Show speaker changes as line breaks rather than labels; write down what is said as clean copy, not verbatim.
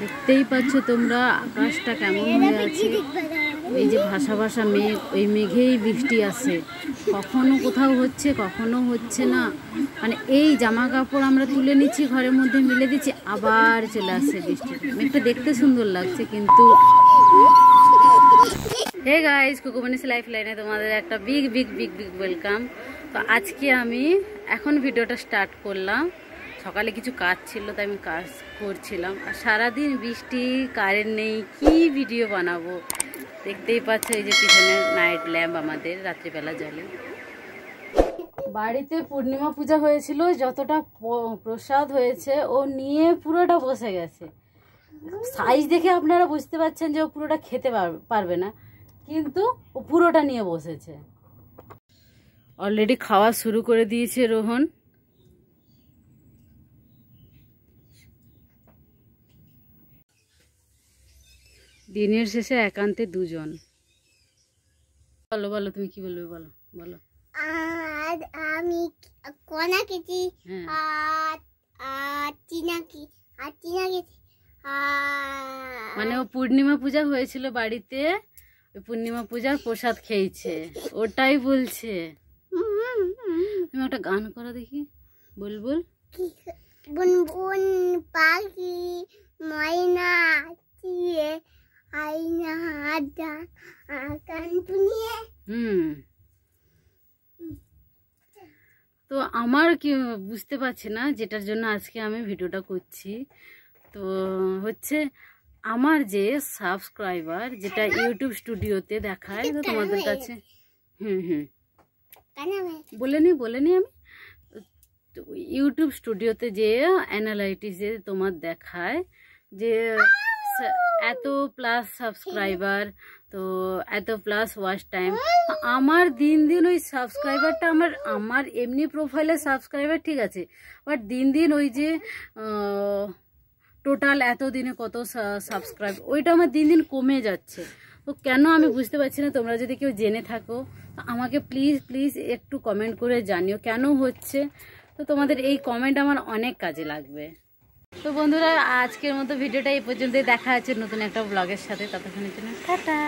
দেখতেই পাচ্ছ তোমরা আকাশটা কেমন হয়ে আছে। এই যে ভাসা ভাসা মেঘ, ওই মেঘেই বৃষ্টি আসে, কখনো কোথাও হচ্ছে কখনো হচ্ছে না। মানে এই জামা কাপড় আমরা তুলে নিচ্ছি, ঘরের মধ্যে মিলে দিচ্ছি, আবার চলে আসছে বৃষ্টি। মেঘটা দেখতে সুন্দর লাগছে কিন্তু। হে গাইস, কুকুমনিস লাইফ লাইনে তোমাদের একটা big big big big welcome. তো আজকে আমি এখন ভিডিওটা স্টার্ট করলাম। সকালে কিছু কাজ ছিল তাই আমি কাজ করছিলাম, আর সারাদিন বৃষ্টি, কারেন্ট নেই, কি ভিডিও বানাবো। দেখতেই পাচ্ছ এই যে পিছনে নাইট ল্যাম্প আমাদের রাত্রিবেলা জ্বলে। বাড়িতে পূর্ণিমা পূজা হয়েছিল, যতটা প্রসাদ হয়েছে ও নিয়ে পুরোটা বসে গেছে। সাইজ দেখে আপনারা বুঝতে পারছেন যে ও পুরোটা খেতে পারবে না, কিন্তু ও পুরোটা নিয়ে বসেছে। অলরেডি খাওয়া শুরু করে দিয়েছে রোহন। দিনের শেষে একান্তে দুজন। বলো বলো, তুমি কি বলবে, বলো বলো।
আর আমি কোনা কেছি আর চিনা কেছি।
মানে ও পূর্ণিমা পূজা হয়েছিল বাড়িতে, ওই পূর্ণিমা পূজার প্রসাদ খেয়েছে, ওটাই বলছে। তুমি একটা গান করো দেখি, বুলবুল।
বুন বুন পাখি ময়না চিয়ে আইনা আড্ডা কান পুনিয়ে।
তো আমার কি বুঝতে পারছি না, যেটার জন্য আজকে আমি ভিডিওটা করছি। তো হচ্ছে আমার যে সাবস্ক্রাইবার, যেটা ইউটিউব স্টুডিওতে দেখায়, তো তোমাদের কাছে বলে নি আমি ইউটিউব স্টুডিওতে যে অ্যানালাইটিসে তোমার দেখায় যে এত প্লাস সাবস্ক্রাইবার, তো এত প্লাস ওয়াচ টাইম। আমার দিন দিন ওই সাবস্ক্রাইবারটা আমার এমনি প্রোফাইলের সাবস্ক্রাইবার ঠিক আছে, বাট দিন দিন ওই যে টোটাল এত দিনে কত সাবস্ক্রাইব, ওইটা আমার দিন দিন কমে যাচ্ছে। তো কেন আমি বুঝতে পারছি না। তোমরা যদি কেউ জেনে থাকো আমাকে প্লিজ প্লিজ একটু কমেন্ট করে জানিও কেন হচ্ছে। তো তোমাদের এই কমেন্ট আমার অনেক কাজে লাগবে। তো বন্ধুরা, আজকের মতো ভিডিওটা এই পর্যন্তই। দেখা হচ্ছে নতুন একটা ব্লগের সাথে, ততক্ষণের জন্য টাটা।